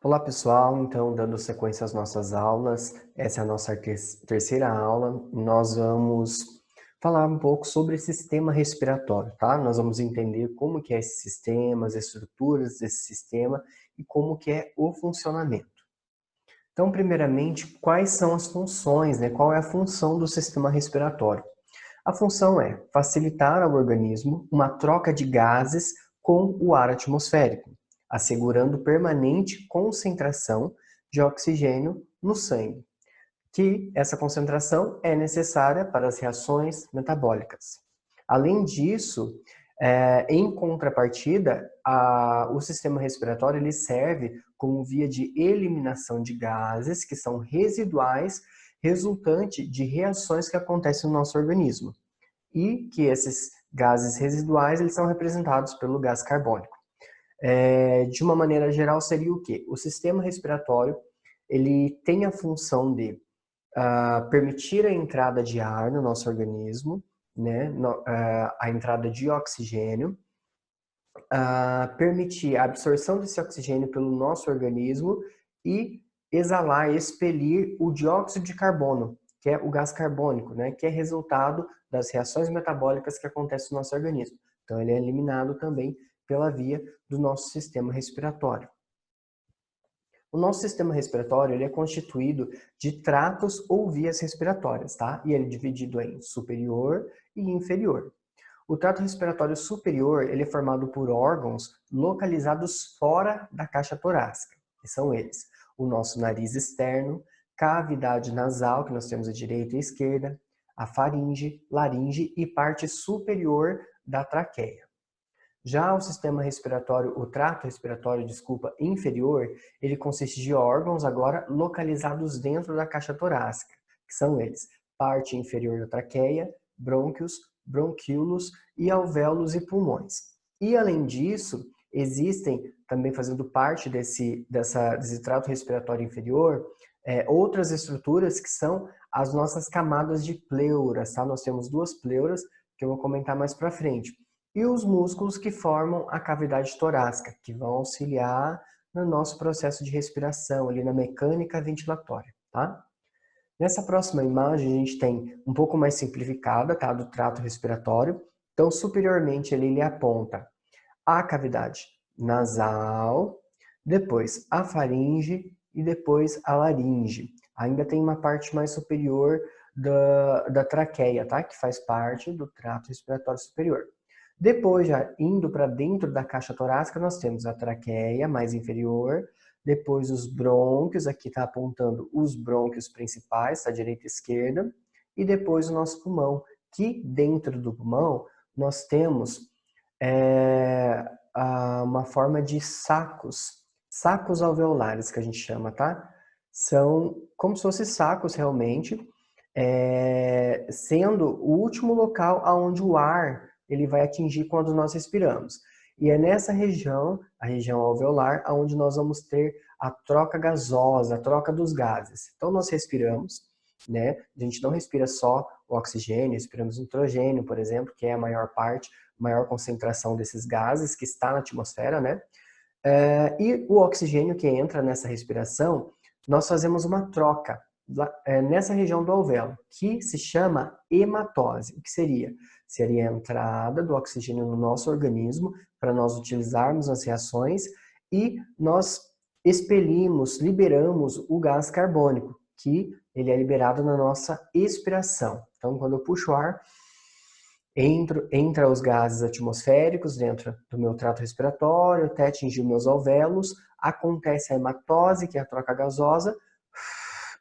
Olá pessoal, então dando sequência às nossas aulas, essa é a nossa terceira aula, nós vamos falar um pouco sobre o sistema respiratório, tá? Nós vamos entender como que é esse sistema, as estruturas desse sistema e como que é o funcionamento. Então, primeiramente, quais são as funções, né? Qual é a função do sistema respiratório? A função é facilitar ao organismo uma troca de gases com o ar atmosférico, assegurando permanente concentração de oxigênio no sangue, que essa concentração é necessária para as reações metabólicas. Além disso, em contrapartida, o sistema respiratório ele serve como via de eliminação de gases que são residuais, resultante de reações que acontecem no nosso organismo e que esses gases residuais eles são representados pelo gás carbônico. De uma maneira geral, seria o quê? O sistema respiratório ele tem a função de permitir a entrada de ar no nosso organismo, né? A entrada de oxigênio, permitir a absorção desse oxigênio pelo nosso organismo e exalar, expelir o dióxido de carbono, que é o gás carbônico, né? Que é resultado das reações metabólicas que acontecem no nosso organismo. Então, ele é eliminado também pela via do nosso sistema respiratório. O nosso sistema respiratório ele é constituído de tratos ou vias respiratórias, tá? E ele é dividido em superior e inferior. O trato respiratório superior ele é formado por órgãos localizados fora da caixa torácica, que são eles: o nosso nariz externo, cavidade nasal, que nós temos à direita e à esquerda, a faringe, laringe e parte superior da traqueia. Já o sistema respiratório, o trato respiratório, desculpa, inferior, ele consiste de órgãos agora localizados dentro da caixa torácica, que são eles: parte inferior da traqueia, brônquios, bronquíolos e alvéolos e pulmões. E além disso, existem também fazendo parte desse trato respiratório inferior, outras estruturas que são as nossas camadas de pleuras, tá? Nós temos duas pleuras que eu vou comentar mais para frente e os músculos que formam a cavidade torácica, que vão auxiliar no nosso processo de respiração, ali na mecânica ventilatória, tá? Nessa próxima imagem, a gente tem um pouco mais simplificada, tá, do trato respiratório. Então, superiormente, ele aponta a cavidade nasal, depois a faringe e depois a laringe. Ainda tem uma parte mais superior da traqueia, tá? Que faz parte do trato respiratório superior. Depois, já indo para dentro da caixa torácica, nós temos a traqueia mais inferior, depois os brônquios, aqui está apontando os brônquios principais, tá? Direita e esquerda, e depois o nosso pulmão, que dentro do pulmão nós temos uma forma de sacos alveolares que a gente chama, tá? São como se fossem sacos realmente, sendo o último local aonde o ar ele vai atingir quando nós respiramos. E é nessa região, a região alveolar, aonde nós vamos ter a troca gasosa, a troca dos gases. Então nós respiramos, né? A gente não respira só o oxigênio, respiramos nitrogênio, por exemplo, que é a maior parte, maior concentração desses gases que está na atmosfera, né? E o oxigênio que entra nessa respiração, nós fazemos uma troca nessa região do alvéolo, que se chama hematose. O que seria? Seria a entrada do oxigênio no nosso organismo para nós utilizarmos nas reações e nós expelimos, liberamos o gás carbônico, que ele é liberado na nossa expiração. Então, quando eu puxo o ar, entra os gases atmosféricos dentro do meu trato respiratório, até atingir meus alvéolos, acontece a hematose, que é a troca gasosa,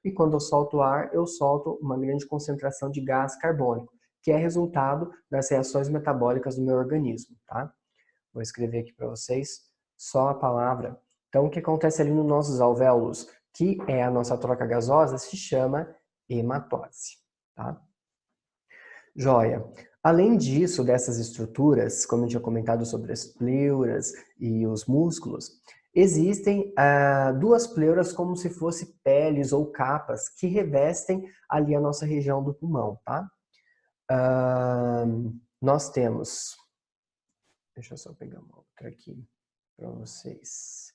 e quando eu solto o ar, eu solto uma grande concentração de gás carbônico, que é resultado das reações metabólicas do meu organismo, tá? Vou escrever aqui para vocês só a palavra. Então, o que acontece ali nos nossos alvéolos, que é a nossa troca gasosa, se chama hematose, tá? Joia. Além disso, dessas estruturas, como eu tinha comentado sobre as pleuras e os músculos, existem duas pleuras como se fossem peles ou capas que revestem ali a nossa região do pulmão, tá? Nós temos... Deixa eu só pegar uma outra aqui para vocês.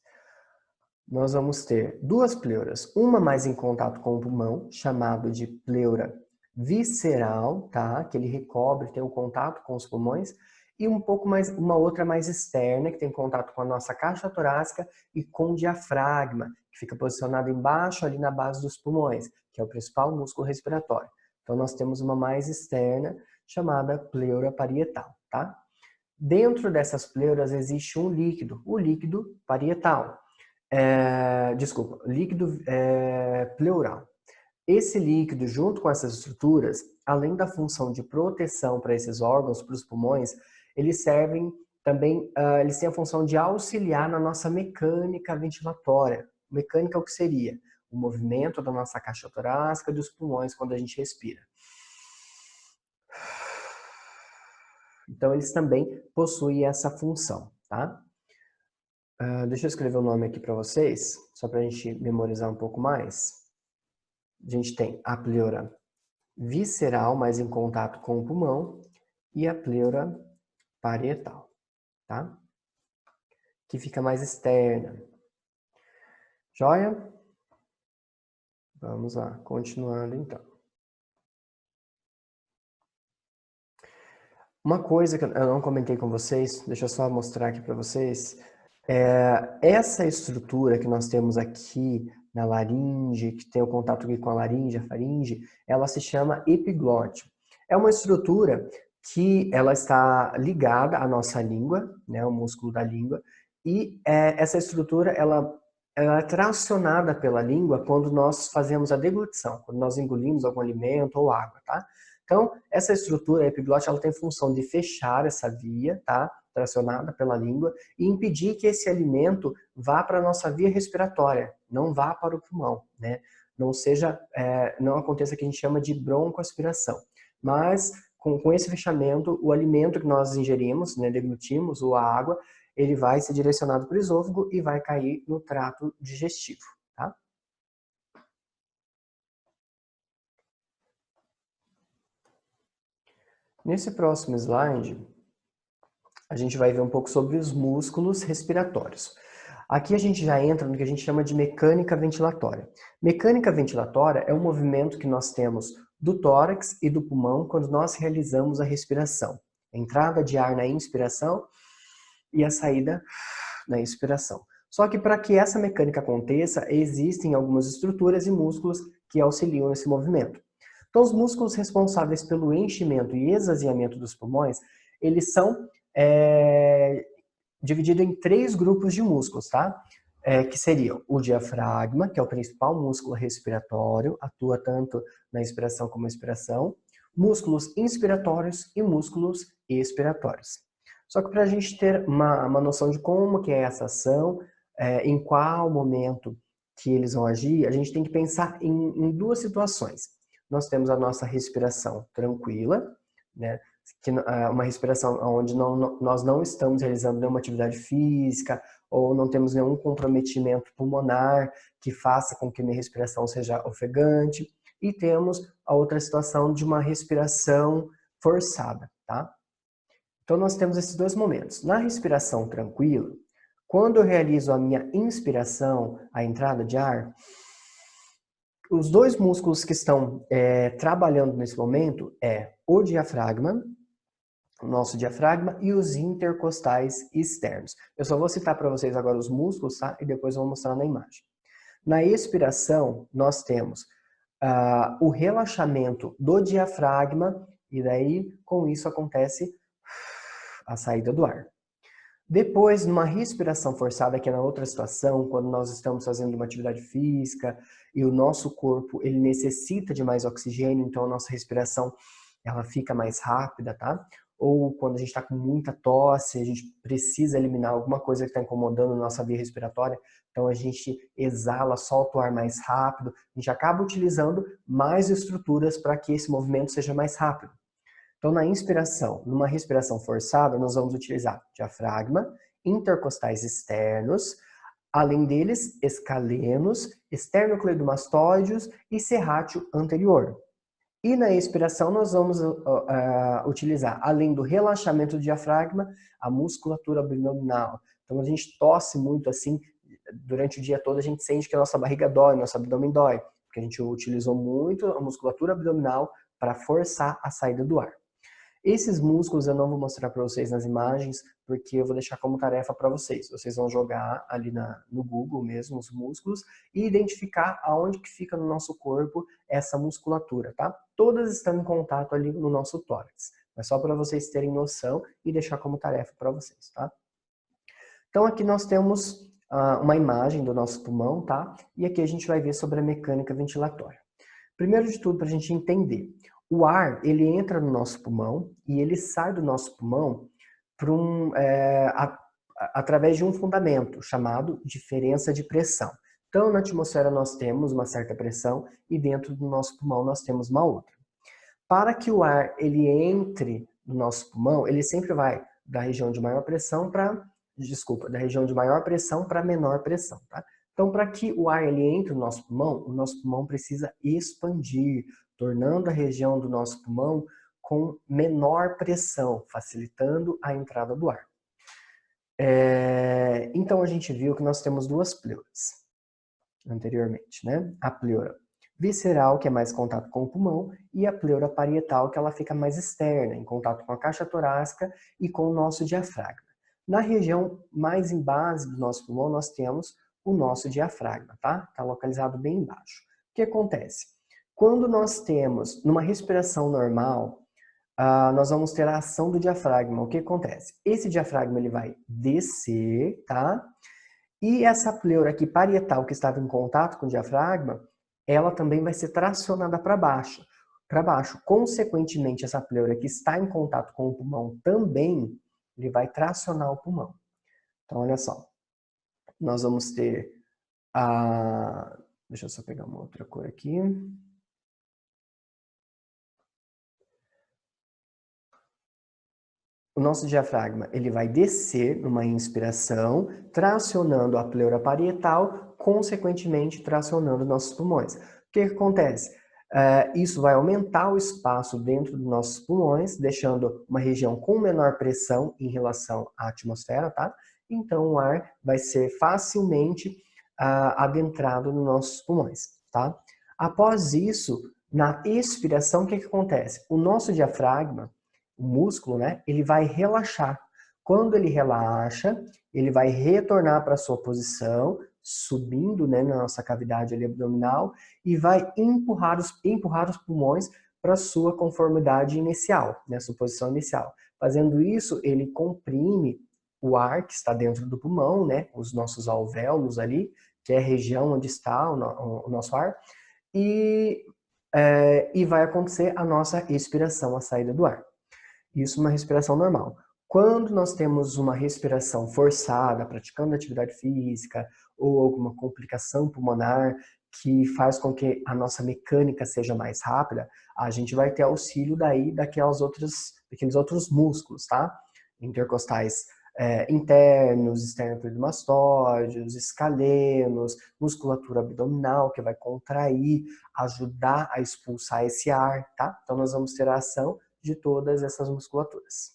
nós vamos ter duas pleuras, uma mais em contato com o pulmão, chamado de pleura visceral, tá? Que ele recobre, tem um contato com os pulmões, e um pouco mais, uma outra mais externa, que tem contato com a nossa caixa torácica e com o diafragma, que fica posicionado embaixo ali na base dos pulmões, que é o principal músculo respiratório. Então nós temos uma mais externa, chamada pleura parietal, tá? Dentro dessas pleuras existe um líquido, o líquido parietal. Líquido pleural. Esse líquido, junto com essas estruturas, além da função de proteção para esses órgãos, para os pulmões, eles servem também, eles têm a função de auxiliar na nossa mecânica ventilatória. Mecânica é o que seria? O movimento da nossa caixa torácica e dos pulmões quando a gente respira. Então, eles também possuem essa função, tá? Deixa eu escrever o nome aqui para vocês, só para a gente memorizar um pouco mais. A gente tem a pleura visceral, mais em contato com o pulmão, e a pleura parietal, tá? Que fica mais externa. Joia? Vamos lá, continuando então. Uma coisa que eu não comentei com vocês, deixa eu só mostrar aqui para vocês, essa estrutura que nós temos aqui na laringe, que tem o contato aqui com a laringe, a faringe, ela se chama epiglótio. É uma estrutura que ela está ligada à nossa língua, né, o músculo da língua, e essa estrutura ela é tracionada pela língua quando nós fazemos a deglutição, quando nós engolimos algum alimento ou água, tá? Então, essa estrutura, a epiglótio, ela tem função de fechar essa via, tá? Tracionada pela língua, e impedir que esse alimento vá para a nossa via respiratória, não vá para o pulmão, né? Não aconteça o que a gente chama de broncoaspiração. Mas, com esse fechamento, o alimento que nós ingerimos, né, deglutimos, ou a água, ele vai ser direcionado para o esôfago e vai cair no trato digestivo, tá? Nesse próximo slide, a gente vai ver um pouco sobre os músculos respiratórios. Aqui a gente já entra no que a gente chama de mecânica ventilatória. Mecânica ventilatória é um movimento que nós temos do tórax e do pulmão quando nós realizamos a respiração. A entrada de ar na inspiração e a saída na expiração. Só que para que essa mecânica aconteça, existem algumas estruturas e músculos que auxiliam nesse movimento. Então, os músculos responsáveis pelo enchimento e esvaziamento dos pulmões, eles são divididos em 3 grupos de músculos, tá? Que seriam o diafragma, que é o principal músculo respiratório, atua tanto na inspiração como na expiração, músculos inspiratórios e músculos expiratórios. Só que para a gente ter uma noção de como que é essa ação, em qual momento que eles vão agir, a gente tem que pensar em 2 situações. Nós temos a nossa respiração tranquila, né? Uma respiração onde nós não estamos realizando nenhuma atividade física ou não temos nenhum comprometimento pulmonar que faça com que minha respiração seja ofegante. E temos a outra situação de uma respiração forçada, tá? Então nós temos esses 2 momentos. Na respiração tranquila, quando eu realizo a minha inspiração, a entrada de ar, os 2 músculos que estão trabalhando nesse momento é o diafragma, o nosso diafragma, e os intercostais externos. Eu só vou citar para vocês agora os músculos, tá? E depois eu vou mostrar na imagem. Na expiração, nós temos o relaxamento do diafragma, e daí, com isso, acontece a saída do ar. Depois, numa respiração forçada, que é na outra situação, quando nós estamos fazendo uma atividade física e o nosso corpo ele necessita de mais oxigênio, então a nossa respiração ela fica mais rápida, tá? Ou quando a gente está com muita tosse, a gente precisa eliminar alguma coisa que está incomodando a nossa via respiratória, então a gente exala, solta o ar mais rápido, a gente acaba utilizando mais estruturas para que esse movimento seja mais rápido. Então, na inspiração, numa respiração forçada, nós vamos utilizar diafragma, intercostais externos, além deles, escalenos, esternocleidomastoideus e serrátil anterior. E na expiração, nós vamos utilizar, além do relaxamento do diafragma, a musculatura abdominal. Então, a gente tosse muito assim, durante o dia todo a gente sente que a nossa barriga dói, nosso abdômen dói, porque a gente utilizou muito a musculatura abdominal para forçar a saída do ar. Esses músculos eu não vou mostrar para vocês nas imagens, porque eu vou deixar como tarefa para vocês. Vocês vão jogar ali no Google mesmo os músculos e identificar aonde que fica no nosso corpo essa musculatura, tá? Todas estão em contato ali no nosso tórax. Mas só para vocês terem noção e deixar como tarefa para vocês, tá? Então aqui nós temos uma imagem do nosso pulmão, tá? E aqui a gente vai ver sobre a mecânica ventilatória. Primeiro de tudo, para a gente entender, o ar ele entra no nosso pulmão e ele sai do nosso pulmão através de um fundamento chamado diferença de pressão. Então, na atmosfera nós temos uma certa pressão e dentro do nosso pulmão nós temos uma outra. Para que o ar ele entre no nosso pulmão, ele sempre vai da região de maior pressão da região de maior pressão para menor pressão, tá? Então, para que o ar ele entre no nosso pulmão, o nosso pulmão precisa expandir, tornando a região do nosso pulmão com menor pressão, facilitando a entrada do ar. Então, a gente viu que nós temos duas pleuras anteriormente, né? A pleura visceral, que é mais contato com o pulmão, e a pleura parietal, que ela fica mais externa, em contato com a caixa torácica e com o nosso diafragma. Na região mais em base do nosso pulmão, nós temos o nosso diafragma, tá? Está localizado bem embaixo. O que acontece? Quando nós temos, numa respiração normal, nós vamos ter a ação do diafragma. O que acontece? Esse diafragma ele vai descer, tá? E essa pleura aqui parietal que estava em contato com o diafragma, ela também vai ser tracionada para baixo. Consequentemente, essa pleura que está em contato com o pulmão também, ele vai tracionar o pulmão. Então, olha só. Nós vamos ter deixa eu só pegar uma outra cor aqui. O nosso diafragma ele vai descer numa inspiração, tracionando a pleura parietal, consequentemente tracionando nossos pulmões. O que acontece? Isso vai aumentar o espaço dentro dos nossos pulmões, deixando uma região com menor pressão em relação à atmosfera, tá? Então o ar vai ser facilmente adentrado nos nossos pulmões, tá? Após isso, na expiração, o que acontece? O nosso diafragma, o músculo, né, ele vai relaxar. Quando ele relaxa, ele vai retornar para a sua posição, subindo, né, na nossa cavidade ali abdominal e vai empurrar os pulmões para a sua conformidade inicial, né, sua posição inicial. Fazendo isso, ele comprime o ar que está dentro do pulmão, né, os nossos alvéolos ali, que é a região onde está o nosso ar, e vai acontecer a nossa expiração, a saída do ar. Isso é uma respiração normal. Quando nós temos uma respiração forçada, praticando atividade física ou alguma complicação pulmonar que faz com que a nossa mecânica seja mais rápida, a gente vai ter auxílio daqueles outros músculos, tá? Intercostais internos, esternocleidomastoides, escalenos, musculatura abdominal que vai contrair, ajudar a expulsar esse ar, tá? Então nós vamos ter a ação de todas essas musculaturas.